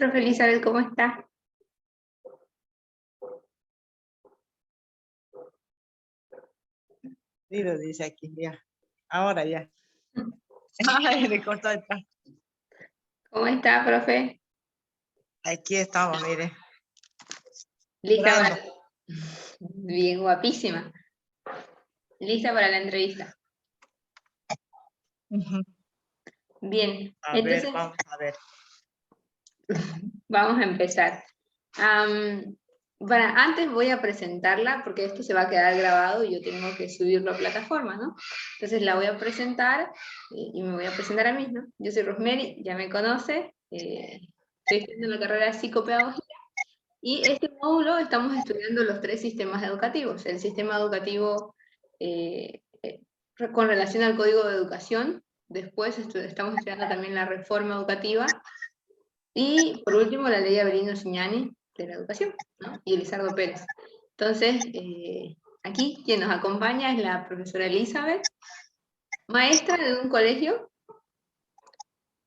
Profe Elizabeth, ¿cómo está? Sí, lo dice aquí, ya. Ahora ya. Ay, le cortó atrás. ¿Cómo está, profe? Aquí estamos, mire. Lista Esperando. para... Bien, guapísima. Lista para la entrevista. Ujú. Bien, A ver, entonces vamos a ver. vamos a empezar. Antes voy a presentarla porque esto se va a quedar grabado y yo tengo que subirlo a plataforma, ¿no? Entonces la voy a presentar y me voy a presentar a mí, ¿no? Yo soy Rosemary, ya me conoce, estoy estudiando la carrera de psicopedagogía y este módulo estamos estudiando los 3 sistemas educativos. El sistema educativo con relación al Código de Educación, después estamos estudiando también la reforma educativa, y por último la ley Avelino Signani de la educación, ¿no? Y Elizardo Pérez. Entonces, aquí quien nos acompaña es la profesora Elizabeth, maestra de un colegio,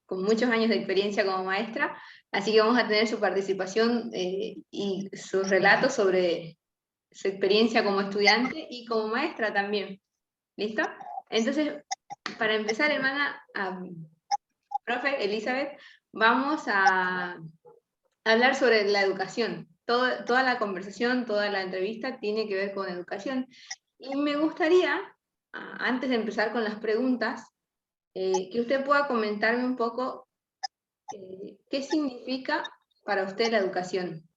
con muchos años de experiencia como maestra, así que vamos a tener su participación y sus relatos sobre su experiencia como estudiante y como maestra también. ¿Listo? Entonces, para empezar, hermana, profe Elizabeth, vamos a hablar sobre la educación. Toda la conversación, toda la entrevista tiene que ver con educación. Y me gustaría, antes de empezar con las preguntas, que usted pueda comentarme un poco qué significa para usted la educación.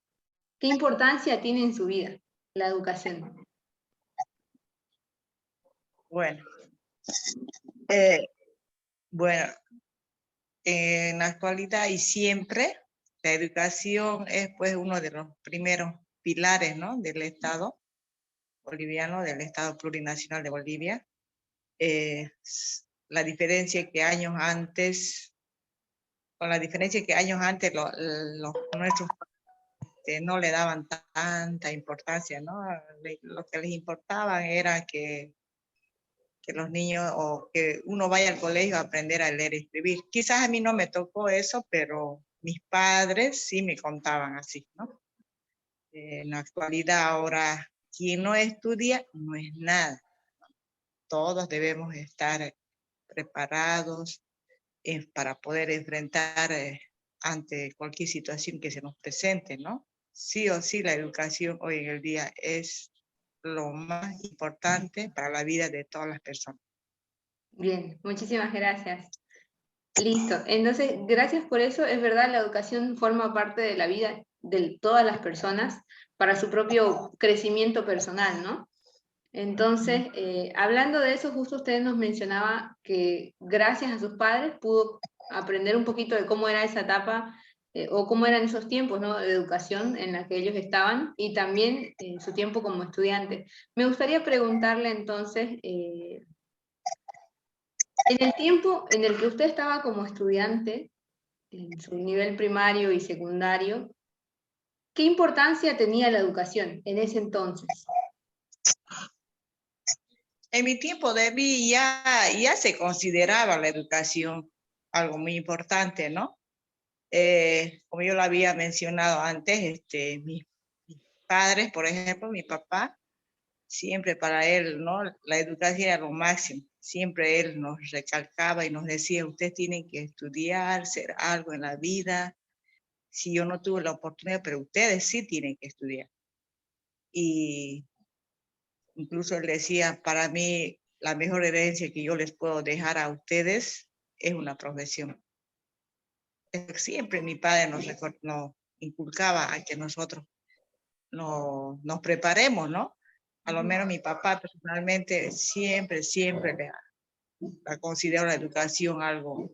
¿Qué importancia tiene en su vida la educación? Bueno, bueno, en la actualidad y siempre la educación es pues uno de los primeros pilares, ¿no? Del Estado boliviano, del Estado plurinacional de Bolivia. La diferencia que años antes, con la diferencia que años antes nuestros no le daban tanta importancia, ¿no? Lo que les importaba era que los niños o que uno vaya al colegio a aprender a leer y escribir. Quizás a mí no me tocó eso, pero mis padres sí me contaban así, ¿no? En la actualidad ahora, quien no estudia no es nada. Todos debemos estar preparados para poder enfrentar ante cualquier situación que se nos presente, ¿no? Sí o sí, la educación hoy en el día es lo más importante para la vida de todas las personas. Bien, muchísimas gracias. Listo, entonces, gracias por eso. Es verdad, la educación forma parte de la vida de todas las personas para su propio crecimiento personal, ¿no? Entonces, hablando de eso, justo usted nos mencionaba que gracias a sus padres pudo aprender un poquito de cómo era esa etapa o cómo eran esos tiempos, ¿no?, de educación en la que ellos estaban y también su tiempo como estudiante. Me gustaría preguntarle entonces, en el tiempo en el que usted estaba como estudiante, en su nivel primario y secundario, ¿qué importancia tenía la educación en ese entonces? En mi tiempo de mí ya se consideraba la educación algo muy importante, ¿no? Como yo lo había mencionado antes, mis padres, por ejemplo, mi papá, siempre para él, ¿no? La educación era lo máximo. Siempre él nos recalcaba y nos decía, ustedes tienen que estudiar, ser algo en la vida. Si yo no tuve la oportunidad, pero ustedes sí tienen que estudiar. Y incluso él decía, para mí, la mejor herencia que yo les puedo dejar a ustedes es una profesión. Siempre mi padre nos inculcaba a que nosotros nos preparemos, ¿no? A lo menos mi papá personalmente siempre la considero la educación algo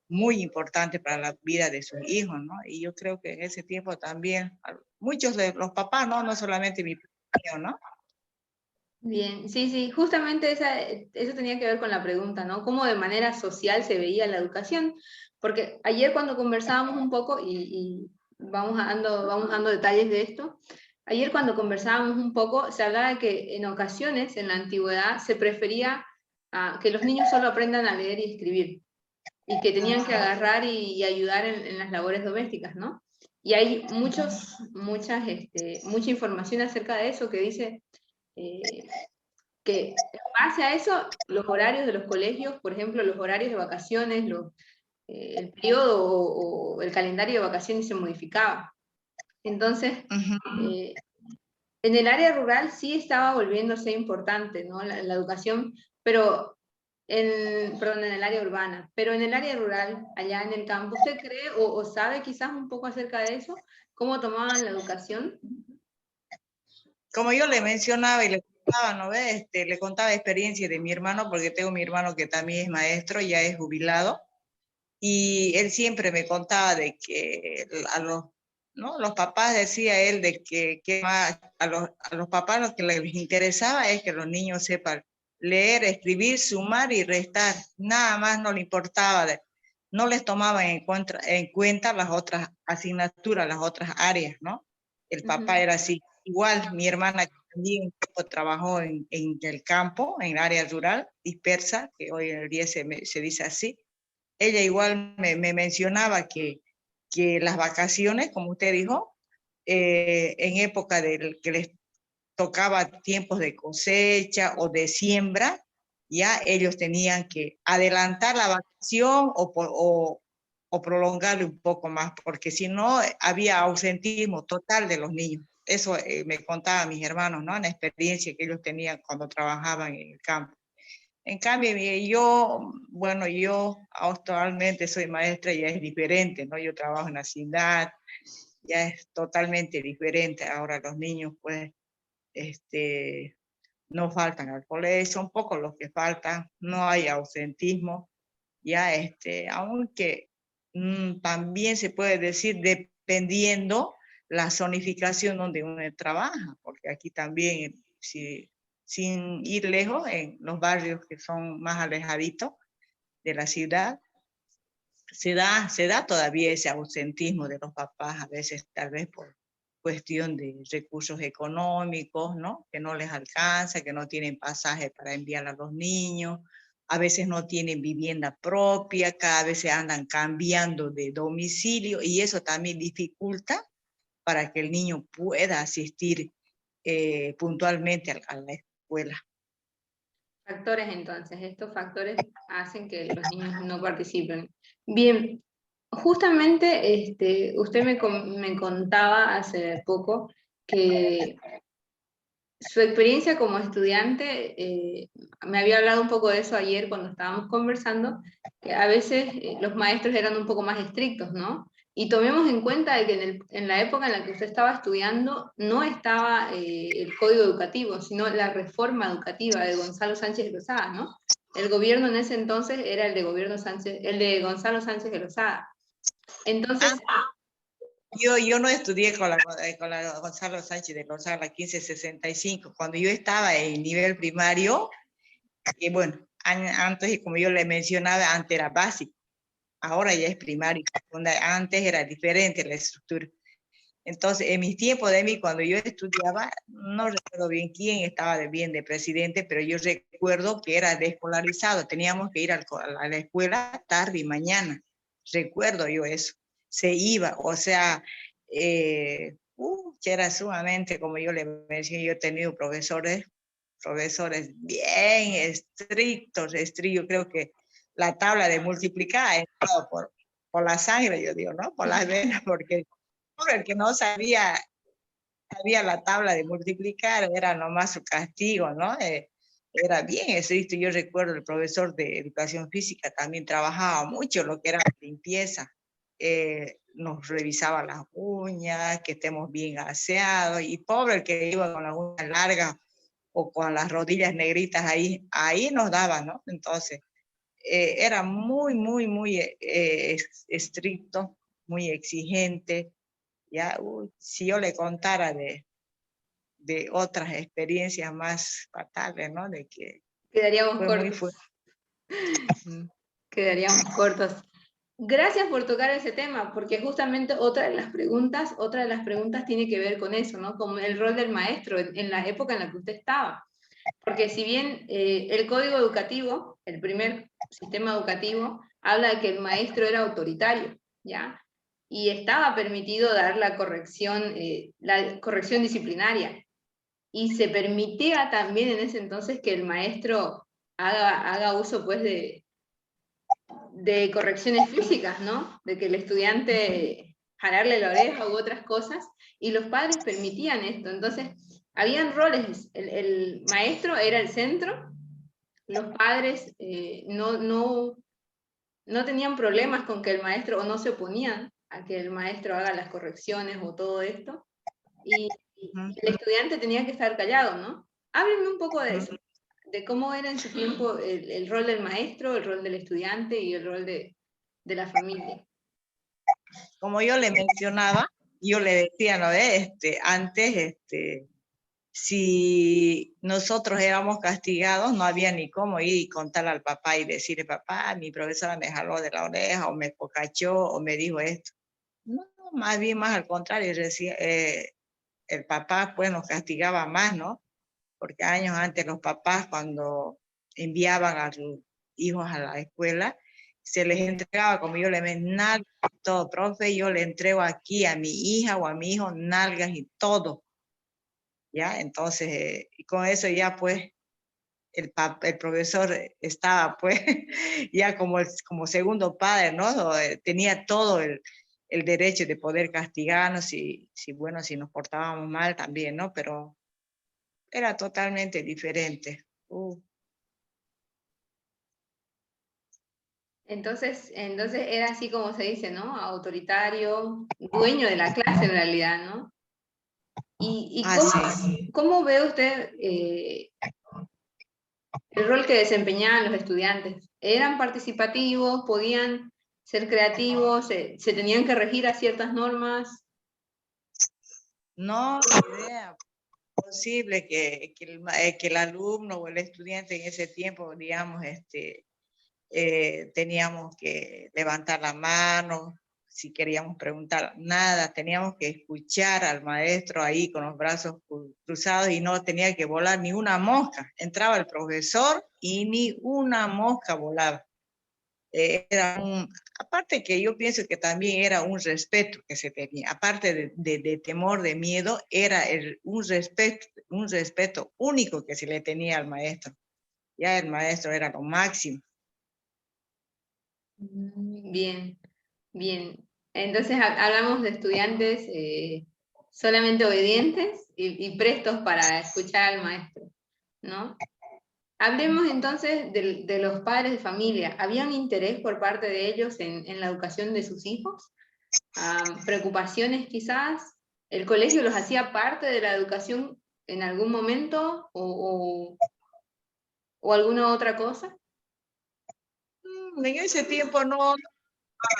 muy importante para la vida de sus hijos, ¿no? Y yo creo que en ese tiempo también, muchos de los papás, ¿no? No solamente mi papá, ¿no? Bien, sí, sí, justamente eso tenía que ver con la pregunta, ¿no? ¿Cómo de manera social se veía la educación? Porque ayer cuando conversábamos un poco, y vamos dando detalles de esto, ayer cuando conversábamos un poco, se hablaba de que en ocasiones, en la antigüedad, se prefería que los niños solo aprendan a leer y escribir. y que tenían que agarrar y ayudar en las labores domésticas, ¿no? Y hay mucha información acerca de eso que dice que en base a eso, los horarios de los colegios, por ejemplo, los horarios de vacaciones, el periodo o el calendario de vacaciones se modificaba. Entonces, en el área rural sí estaba volviéndose importante, ¿no? La educación, pero perdón, en el área urbana, pero en el área rural, allá en el campo, ¿usted cree o sabe quizás un poco acerca de eso? ¿Cómo tomaban la educación? Como yo le mencionaba y le contaba, ¿no ves? Le contaba experiencias de mi hermano, porque tengo mi hermano que también es maestro, ya es jubilado, y él siempre me contaba de que ¿no? Los papás, decía él, de que más, a los papás lo que les interesaba es que los niños sepan leer, escribir, sumar y restar. Nada más no le importaba, no les tomaban en cuenta las otras asignaturas, las otras áreas, ¿no? El papá era así. Igual mi hermana también un poco trabajó en el campo, en el área rural, dispersa, que hoy en día se dice así. Ella igual me mencionaba que las vacaciones, como usted dijo, en época que les tocaba tiempos de cosecha o de siembra, ya ellos tenían que adelantar la vacación o prolongarle un poco más, porque si no había ausentismo total de los niños. Eso me contaban mis hermanos, ¿no? La experiencia que ellos tenían cuando trabajaban en el campo. En cambio, yo actualmente soy maestra y ya es diferente, ¿no? Yo trabajo en la ciudad, ya es totalmente diferente. Ahora los niños, pues, no faltan al colegio, son pocos los que faltan, no hay ausentismo, ya, aunque también se puede decir dependiendo la zonificación donde uno trabaja, porque aquí también, sin ir lejos, en los barrios que son más alejaditos de la ciudad, se da todavía ese ausentismo de los papás, a veces tal vez por cuestión de recursos económicos, ¿no? Que no les alcanza, que no tienen pasaje para enviar a los niños, a veces no tienen vivienda propia, cada vez se andan cambiando de domicilio y eso también dificulta para que el niño pueda asistir puntualmente a la escuela. Factores entonces, estos factores hacen que los niños no participen. Bien, justamente usted me contaba hace poco que su experiencia como estudiante, me había hablado un poco de eso ayer cuando estábamos conversando, que a veces los maestros eran un poco más estrictos, ¿no? Y tomemos en cuenta de que en la época en la que usted estaba estudiando no estaba el código educativo, sino la reforma educativa de Gonzalo Sánchez de Lozada, ¿no? El gobierno en ese entonces era el de Gonzalo Sánchez de Lozada. Entonces... Yo no estudié con la Gonzalo Sánchez de Lozada, la 1565. Cuando yo estaba en nivel primario, y bueno, antes, como yo le mencionaba, antes era básico. Ahora ya es primario. Antes era diferente la estructura. Entonces, en mis tiempos cuando yo estudiaba, no recuerdo bien quién estaba de presidente, pero yo recuerdo que era desescolarizado. Teníamos que ir a la escuela tarde y mañana. Recuerdo yo eso. Se iba, o sea, era sumamente, como yo le mencioné, yo he tenido profesores bien estrictos. Yo creo que la tabla de multiplicar ha entrado por la sangre, yo digo, ¿no? Por las venas, porque el que no sabía la tabla de multiplicar, era nomás su castigo, ¿no? Era bien estricto. Yo recuerdo el profesor de educación física también trabajaba mucho lo que era la limpieza. Nos revisaba las uñas, que estemos bien aseados, y pobre el que iba con las uñas largas o con las rodillas negritas ahí nos daba, ¿no? Entonces, era muy estricto, muy exigente. Ya, si yo le contara de otras experiencias más fatales, ¿no? De que quedaríamos fue cortos. muy fuerte. Quedaríamos cortos. Gracias por tocar ese tema, porque justamente otra de las preguntas tiene que ver con eso, ¿no? Como el rol del maestro en la época en la que usted estaba. Porque si bien el código educativo, el primer sistema educativo, habla de que el maestro era autoritario, ¿ya? Y estaba permitido dar la corrección disciplinaria. Y se permitía también en ese entonces que el maestro haga uso pues de correcciones físicas, ¿no? De que el estudiante jalarle la oreja u otras cosas, y los padres permitían esto. Entonces, habían roles, el maestro era el centro, los padres no tenían problemas con que el maestro, o no se oponían a que el maestro haga las correcciones o todo esto, y el estudiante tenía que estar callado, ¿no? Háblenme un poco de eso, de cómo era en su tiempo el rol del maestro, el rol del estudiante y el rol de la familia. Como yo le mencionaba, yo le decía, ¿no? Antes, si nosotros éramos castigados, no había ni cómo ir y contarle al papá y decirle, papá, mi profesora me jaló de la oreja, o me pocachó, o me dijo esto. No, más bien, más al contrario, decía, el papá pues nos castigaba más, ¿no? Porque años antes los papás, cuando enviaban a sus hijos a la escuela, se les entregaba, como yo le ven nalgas y todo, profe, yo le entrego aquí a mi hija o a mi hijo nalgas y todo, ¿ya? Entonces, y con eso ya pues el profesor estaba pues ya como segundo padre, ¿no? Tenía todo el derecho de poder castigarnos bueno, si nos portábamos mal también, ¿no? Pero era totalmente diferente. Entonces era así como se dice, ¿no? Autoritario, dueño de la clase en realidad, ¿no? ¿Y cómo ve usted el rol que desempeñaban los estudiantes? ¿Eran participativos? ¿Podían ser creativos? ¿Se tenían que regir a ciertas normas? No, idea posible que el alumno o el estudiante en ese tiempo, digamos, teníamos que levantar la mano si queríamos preguntar nada, teníamos que escuchar al maestro ahí con los brazos cruzados y no tenía que volar ni una mosca. Entraba el profesor y ni una mosca volaba. Aparte que yo pienso que también era un respeto que se tenía, aparte de temor, de miedo, era un respeto único que se le tenía al maestro. Ya el maestro era lo máximo. Bien, bien. Entonces hablamos de estudiantes solamente obedientes y prestos para escuchar al maestro, ¿no? Hablemos entonces de los padres de familia. ¿Había un interés por parte de ellos en la educación de sus hijos? ¿Preocupaciones quizás? ¿El colegio los hacía parte de la educación en algún momento o alguna otra cosa? En ese tiempo no,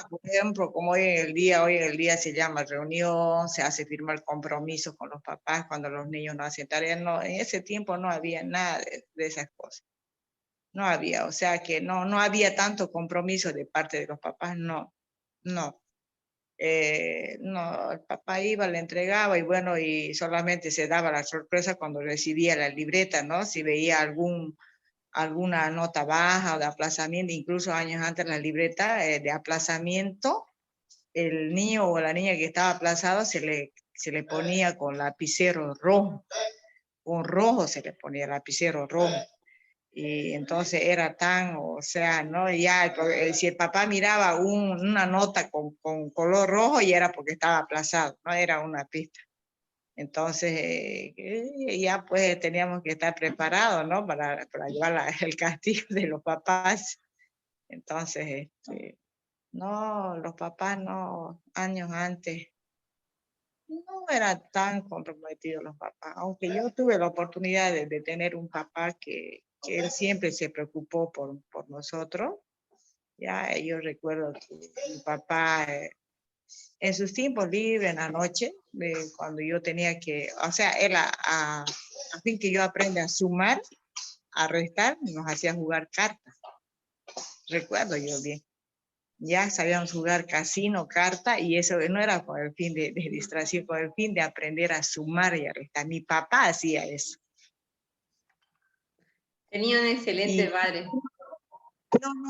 por ejemplo, como hoy en el día se llama reunión, se hace firmar compromisos con los papás cuando los niños no hacen tareas, no, en ese tiempo no había nada de esas cosas. No había, o sea que no había tanto compromiso de parte de los papás, no. No, el papá iba, le entregaba y bueno, y solamente se daba la sorpresa cuando recibía la libreta, ¿no? Si veía alguna nota baja o de aplazamiento, incluso años antes la libreta de aplazamiento, el niño o la niña que estaba aplazado se le ponía con lapicero rojo, con rojo se le ponía lapicero rojo. Y entonces era tan, o sea, ¿no? Ya, si el papá miraba una nota con color rojo, ya era porque estaba aplazado, no era una pista. Entonces, ya pues teníamos que estar preparados, ¿no? Para llevar el castigo de los papás. Entonces, no, los papás no, años antes, no eran tan comprometidos los papás, aunque yo tuve la oportunidad de tener un papá que él siempre se preocupó por nosotros. Ya yo recuerdo que mi papá en sus tiempos libres, en la noche, cuando yo tenía que, o sea, él a fin que yo aprenda a sumar, a restar, nos hacía jugar cartas. Recuerdo yo bien. Ya sabíamos jugar casino, carta, y eso no era con el fin de distracción, con el fin de aprender a sumar y a restar. Mi papá hacía eso. Tenía un excelente Y padre.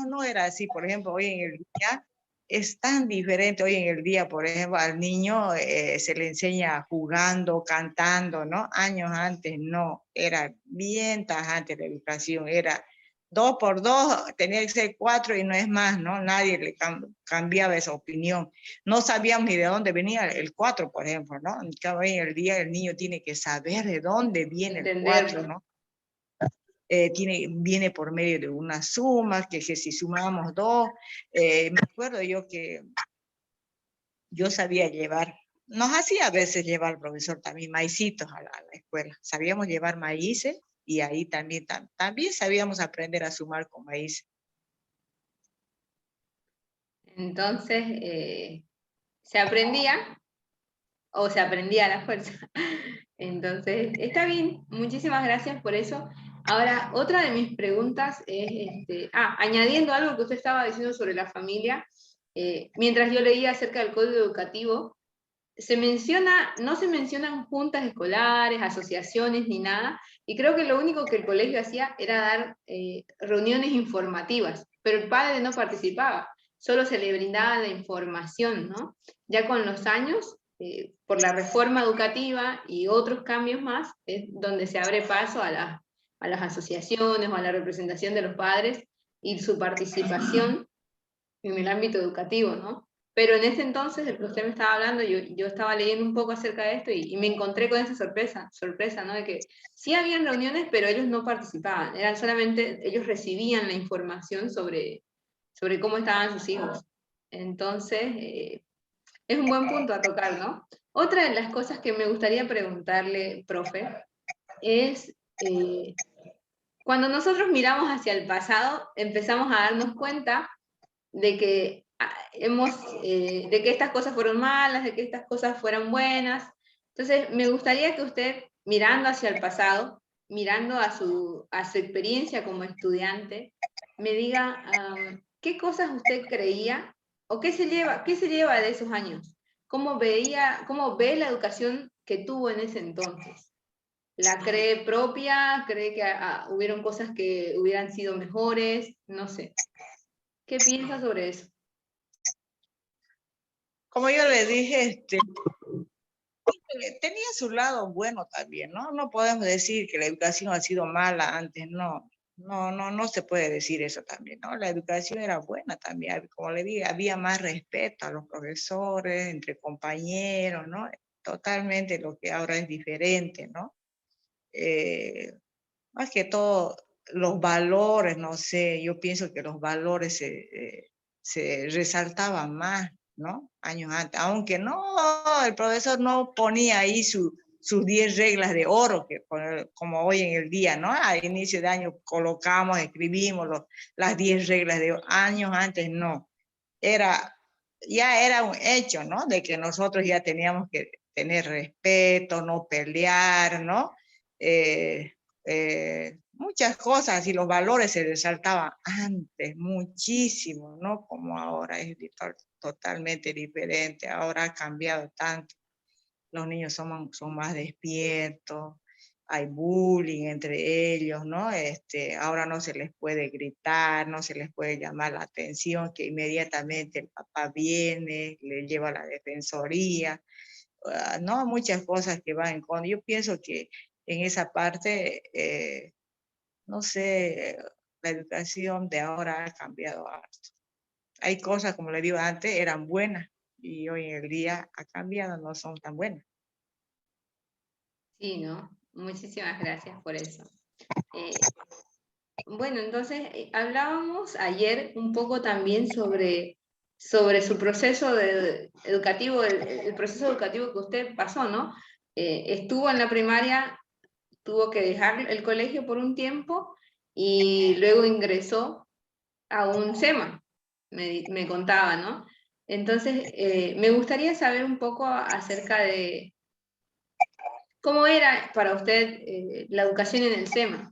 no era así. Por ejemplo, hoy en el día es tan diferente. Hoy en el día, por ejemplo, al niño se le enseña jugando, cantando, ¿no? Años antes no, era bien tajante la educación, era 2 por 2, tenía que ser 4 y no es más, ¿no? Nadie le cambiaba esa opinión. No sabíamos ni de dónde venía el 4, por ejemplo, ¿no? En cambio, hoy en el día el niño tiene que saber de dónde viene el 4, Entenderlo. ¿no? Viene por medio de una suma, que si sumamos 2, me acuerdo yo que yo sabía llevar, nos hacía a veces llevar el profesor también maicitos a la escuela, sabíamos llevar maíces y ahí también sabíamos aprender a sumar con maíz. Entonces, se aprendía o se aprendía a la fuerza. Entonces, está bien, muchísimas gracias por eso. Ahora, otra de mis preguntas es, añadiendo algo que usted estaba diciendo sobre la familia, mientras yo leía acerca del código educativo, no se mencionan juntas escolares, asociaciones ni nada, y creo que lo único que el colegio hacía era dar reuniones informativas, pero el padre no participaba, solo se le brindaba la información, ¿no? Ya con los años, por la reforma educativa y otros cambios más, es donde se abre paso a las asociaciones o a la representación de los padres y su participación en el ámbito educativo, ¿no? Pero en ese entonces, el que usted me estaba hablando, yo estaba leyendo un poco acerca de esto y me encontré con esa sorpresa, ¿no? De que sí habían reuniones, pero ellos no participaban, eran solamente, ellos recibían la información sobre cómo estaban sus hijos. Entonces, es un buen punto a tocar, ¿no? Otra de las cosas que me gustaría preguntarle, profe, es cuando nosotros miramos hacia el pasado, empezamos a darnos cuenta de que de que estas cosas fueron malas, de que estas cosas fueron buenas. Entonces, me gustaría que usted, mirando hacia el pasado, mirando a su experiencia como estudiante, me diga qué cosas usted creía o qué se lleva de esos años. Cómo ve la educación que tuvo en ese entonces? ¿La cree propia? ¿Cree que hubieron cosas que hubieran sido mejores? No sé. ¿Qué piensa sobre eso? Como yo le dije, tenía su lado bueno también, ¿no? No podemos decir que la educación ha sido mala antes, no. No se puede decir eso también, ¿no? La educación era buena también, como le dije, había más respeto a los profesores, entre compañeros, ¿no? Totalmente lo que ahora es diferente, ¿no? Más que todo, los valores, no sé, yo pienso que los valores se resaltaban más, ¿no? Años antes, aunque no, el profesor no ponía ahí sus 10 reglas de oro, como hoy en el día, ¿no? A inicio de año colocamos, escribimos las 10 reglas de oro. Años antes no. Ya era un hecho, ¿no? De que nosotros ya teníamos que tener respeto, no pelear, ¿no? Muchas cosas y los valores se resaltaban antes muchísimo, no como ahora, es totalmente diferente, ahora ha cambiado tanto, los niños son más despiertos, hay bullying entre ellos, ¿no? Ahora no se les puede gritar, no se les puede llamar la atención, que inmediatamente el papá viene, le lleva a la defensoría, ¿no? Muchas cosas que van en contra. Yo pienso que en esa parte, no sé, la educación de ahora ha cambiado harto. Hay cosas, como le digo antes, eran buenas y hoy en el día ha cambiado, no son tan buenas. Sí, ¿no? Muchísimas gracias por eso. Bueno, entonces hablábamos ayer un poco también sobre su proceso educativo, el proceso educativo que usted pasó, ¿no? Estuvo en la primaria, tuvo que dejar el colegio por un tiempo y luego ingresó a un SEMA, me contaba, ¿no? Entonces, me gustaría saber un poco acerca de cómo era para usted la educación en el SEMA.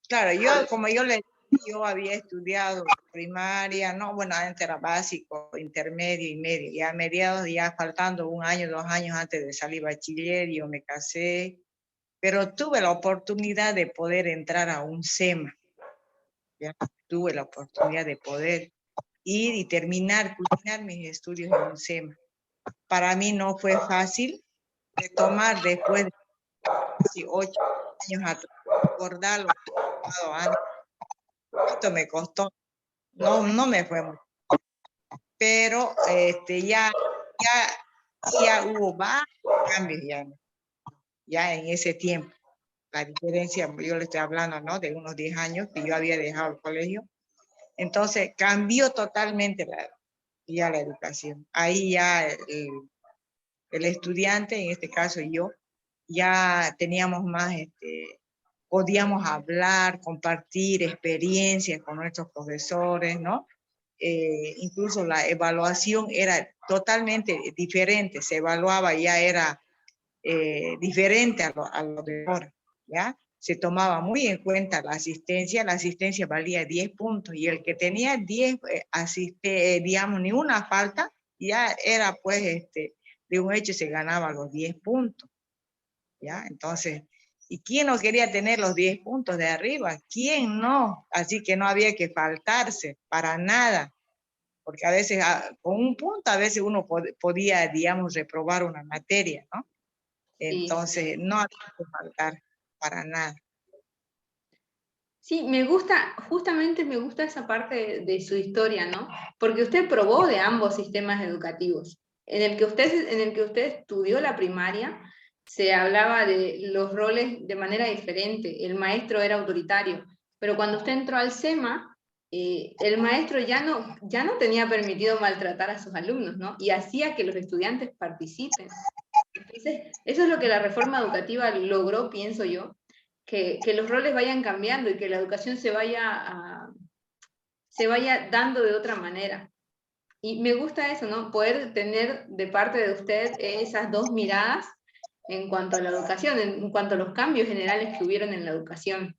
Claro, yo había estudiado primaria, no, bueno, antes era básico, intermedio y medio, ya a mediados, ya faltando un año, 2 años antes de salir bachiller, yo me casé pero tuve la oportunidad de poder entrar a un SEMA. ¿Ya? Tuve la oportunidad de poder ir y culminar mis estudios en un SEMA. Para mí no fue fácil retomar después de casi 8 años atrás, recordar lo que he pasado antes. Esto me costó, no me fue mucho, pero ya hubo varios cambios ya en ese tiempo. La diferencia, yo le estoy hablando, ¿no? De unos 10 años que yo había dejado el colegio. Entonces cambió totalmente ya la educación. Ahí ya el estudiante, en este caso yo, ya teníamos más, podíamos hablar, compartir experiencias con nuestros profesores, ¿no? Incluso la evaluación era totalmente diferente, se evaluaba, ya era diferente a lo de ahora, ¿ya? Se tomaba muy en cuenta la asistencia valía 10 puntos, y el que tenía 10, digamos, ni una falta, ya era pues, de un hecho se ganaba los 10 puntos, ¿ya? Entonces, ¿y quién no quería tener los 10 puntos de arriba? ¿Quién no? Así que no había que faltarse para nada, porque a veces con un punto a veces uno podía, digamos, reprobar una materia, ¿no? Entonces, Sí. no había que faltar para nada. Sí, me gusta, justamente me gusta esa parte de su historia, ¿no? Porque usted probó de ambos sistemas educativos. En el que usted estudió la primaria, se hablaba de los roles de manera diferente. El maestro era autoritario, pero cuando usted entró al SEMA, el maestro ya no tenía permitido maltratar a sus alumnos, ¿no? Y hacía que los estudiantes participen. Entonces, eso es lo que la reforma educativa logró, pienso yo, que los roles vayan cambiando y que la educación se vaya dando de otra manera. Y me gusta eso, ¿no? Poder tener de parte de usted esas dos miradas en cuanto a la educación, en cuanto a los cambios generales que hubieron en la educación.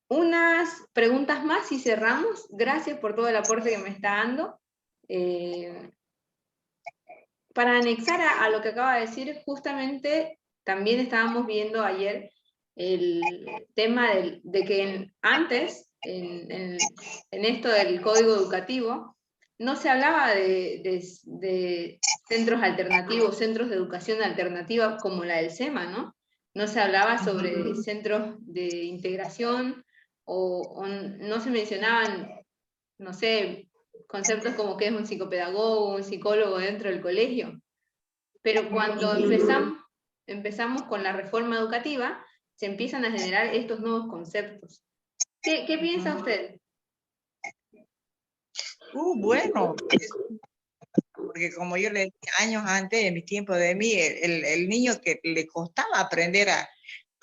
Unas preguntas más y cerramos. Gracias por todo el aporte que me está dando. Para anexar a lo que acaba de decir, justamente también estábamos viendo ayer el tema de que antes, en esto del código educativo, no se hablaba de centros alternativos, centros de educación alternativa como la del SEMA, ¿no? No se hablaba sobre centros de integración o no se mencionaban, no sé, conceptos como que es un psicopedagogo, un psicólogo dentro del colegio. Pero cuando empezamos con la reforma educativa, se empiezan a generar estos nuevos conceptos. ¿Qué piensa usted? Bueno, porque como yo le decía años antes, en mi tiempo de mí, el niño que le costaba aprender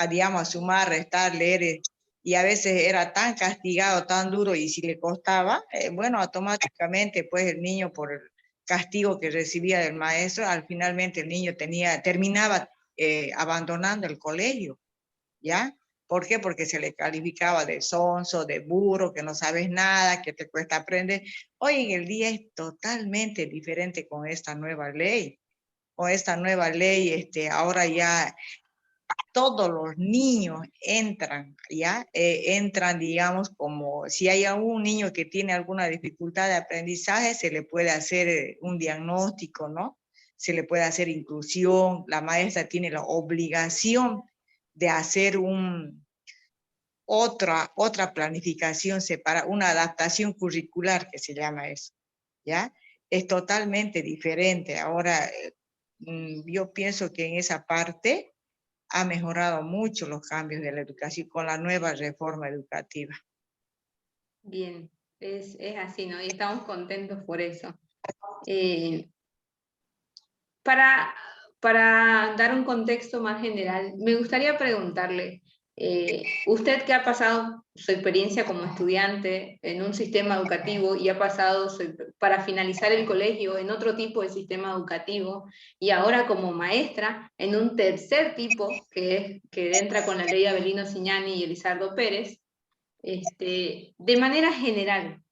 digamos, a sumar, restar, leer, y a veces era tan castigado, tan duro, y si le costaba, bueno, automáticamente, pues el niño por el castigo que recibía del maestro, finalmente el niño terminaba abandonando el colegio, ¿ya? ¿Por qué? Porque se le calificaba de sonso, de burro, que no sabes nada, que te cuesta aprender. Hoy en el día es totalmente diferente con esta nueva ley. Con esta nueva ley, ahora ya todos los niños entran, ¿ya? Entran, digamos, como si hay algún niño que tiene alguna dificultad de aprendizaje, se le puede hacer un diagnóstico, ¿no? Se le puede hacer inclusión, la maestra tiene la obligación de hacer otra planificación separada, una adaptación curricular que se llama eso, ¿ya? Es totalmente diferente. Ahora, yo pienso que en esa parte ha mejorado mucho los cambios de la educación con la nueva reforma educativa. Bien, es así, ¿no? Y estamos contentos por eso. Para dar un contexto más general, me gustaría preguntarle, usted que ha pasado su experiencia como estudiante en un sistema educativo y ha pasado para finalizar el colegio en otro tipo de sistema educativo y ahora como maestra en un tercer tipo que entra con la ley Avelino Signani y Elizardo Pérez, de manera general,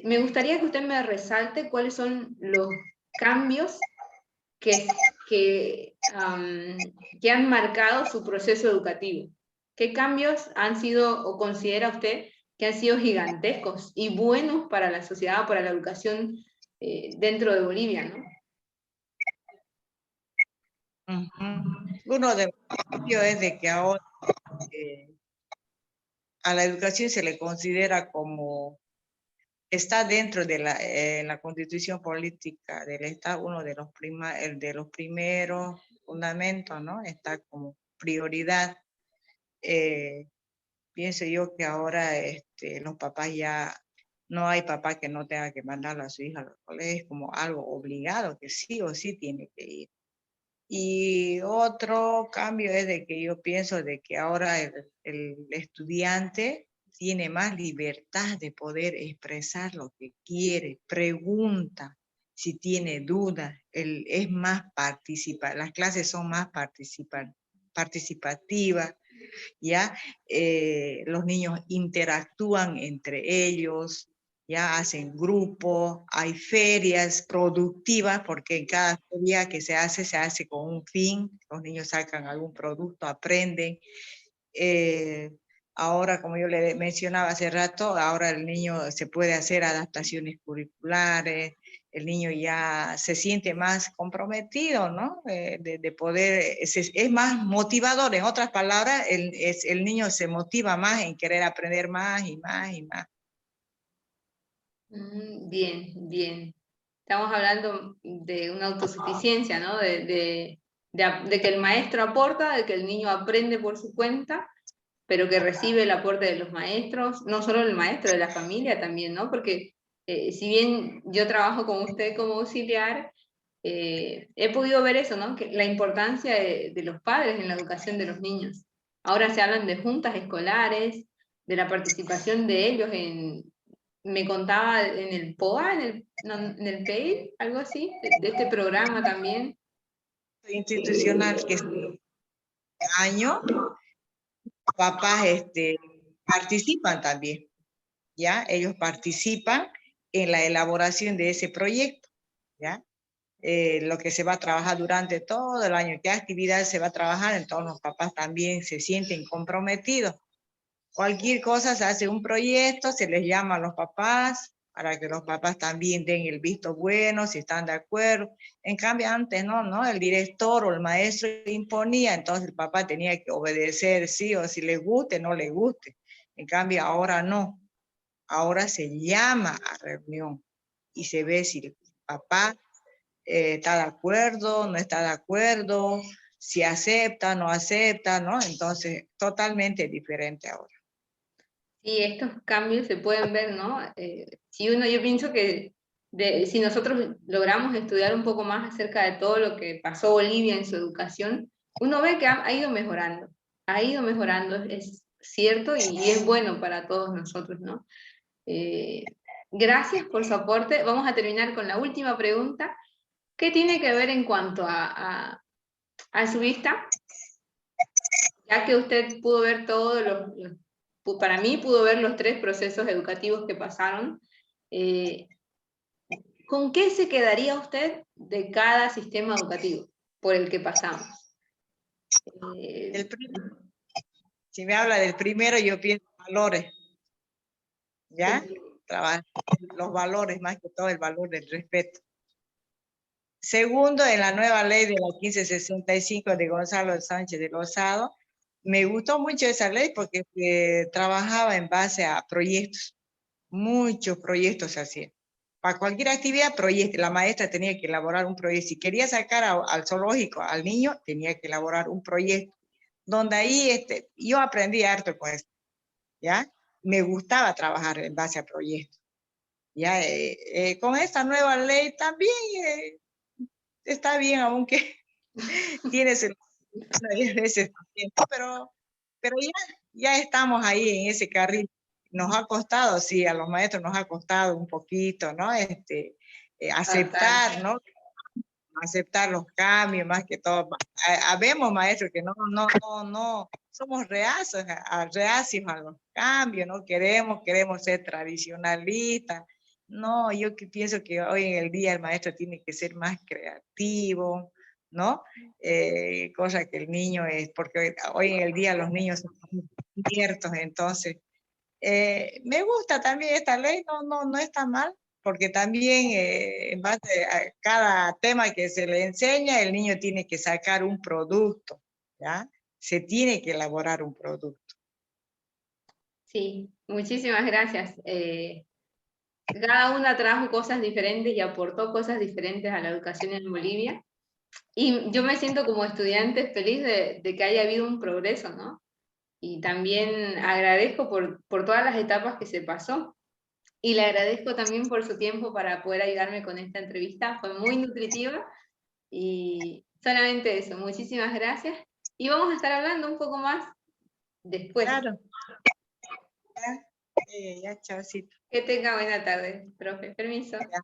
me gustaría que usted me resalte cuáles son los cambios que que han marcado su proceso educativo. ¿Qué cambios han sido, o considera usted, que han sido gigantescos y buenos para la sociedad, para la educación dentro de Bolivia, ¿no? Uno de los cambios es de que ahora a la educación se le considera como está dentro de la constitución política del Estado, uno de los, de los primeros fundamentos, ¿no? Está como prioridad. Pienso yo que ahora los papás ya, no hay papá que no tenga que mandar a su hija al colegio, es como algo obligado, que sí o sí tiene que ir. Y otro cambio es de que yo pienso de que ahora el estudiante tiene más libertad de poder expresar lo que quiere, pregunta si tiene dudas, es más las clases son más participativas, ¿ya? Los niños interactúan entre ellos, ya hacen grupos, hay ferias productivas, porque en cada feria que se hace con un fin, los niños sacan algún producto, aprenden. Ahora, como yo le mencionaba hace rato, ahora el niño se puede hacer adaptaciones curriculares, el niño ya se siente más comprometido, ¿no? De poder, es más motivador, en otras palabras, el niño se motiva más en querer aprender más y más y más. Bien, bien. Estamos hablando de una autosuficiencia, ¿no? De que el maestro aporta, de que el niño aprende por su cuenta, pero que recibe el aporte de los maestros, no solo el maestro, de la familia también, ¿no? Porque si bien yo trabajo con usted como auxiliar, he podido ver eso, ¿no? Que la importancia de los padres en la educación de los niños. Ahora se hablan de juntas escolares, de la participación de ellos me contaba en el POA, en el PEI, algo así, de este programa también. Institucional que este año, papás participan también, ¿ya? Ellos participan en la elaboración de ese proyecto, ¿ya? Lo que se va a trabajar durante todo el año, qué actividad se va a trabajar, entonces los papás también se sienten comprometidos. Cualquier cosa se hace un proyecto, se les llama a los papás para que los papás también den el visto bueno, si están de acuerdo. En cambio antes no, el director o el maestro imponía, entonces el papá tenía que obedecer sí o si le guste, no le guste. En cambio ahora no, ahora se llama a reunión y se ve si el papá está de acuerdo, no está de acuerdo, si acepta, no acepta, ¿no? Entonces, totalmente diferente ahora. Sí, estos cambios se pueden ver, ¿no? Yo pienso que si nosotros logramos estudiar un poco más acerca de todo lo que pasó Bolivia en su educación, uno ve que ha ido mejorando, es cierto y es bueno para todos nosotros, ¿no? Gracias por su aporte. Vamos a terminar con la última pregunta. ¿Qué tiene que ver en cuanto a su vista? Ya que usted pudo ver para mí pudo ver los 3 procesos educativos que pasaron, ¿con qué se quedaría usted de cada sistema educativo por el que pasamos? Si me habla del primero, yo pienso valores, ¿ya? Los valores, más que todo el valor del respeto. Segundo, en la nueva ley de la 1565 de Gonzalo Sánchez de Lozado, me gustó mucho esa ley porque trabajaba en base a proyectos, muchos proyectos se hacían. Para cualquier actividad, proyecto. La maestra tenía que elaborar un proyecto. Si quería sacar al zoológico al niño, tenía que elaborar un proyecto. Donde ahí yo aprendí harto con eso, ¿ya? Me gustaba trabajar en base a proyectos. Ya, con esta nueva ley también está bien, aunque tiene veces, pero ya estamos ahí en ese carril. Nos ha costado, sí, a los maestros nos ha costado un poquito, ¿no? Aceptar, ¿no? Aceptar los cambios, más que todo. Habemos maestros que no, somos reacios a los cambios, ¿no? Queremos ser tradicionalistas. No, yo pienso que hoy en el día el maestro tiene que ser más creativo, ¿no? Cosa que el niño es, porque hoy en el día los niños son abiertos, entonces me gusta también esta ley, no está mal, porque también en base a cada tema que se le enseña, el niño tiene que sacar un producto, ¿ya? Se tiene que elaborar un producto. Sí, muchísimas gracias. Cada una trajo cosas diferentes y aportó cosas diferentes a la educación en Bolivia. Y yo me siento como estudiante feliz de que haya habido un progreso, ¿no? Y también agradezco por todas las etapas que se pasó. Y le agradezco también por su tiempo para poder ayudarme con esta entrevista. Fue muy nutritiva y solamente eso. Muchísimas gracias. Y vamos a estar hablando un poco más después. Claro. Ya, chaucito. Que tenga buena tarde, profe. Permiso. Ya.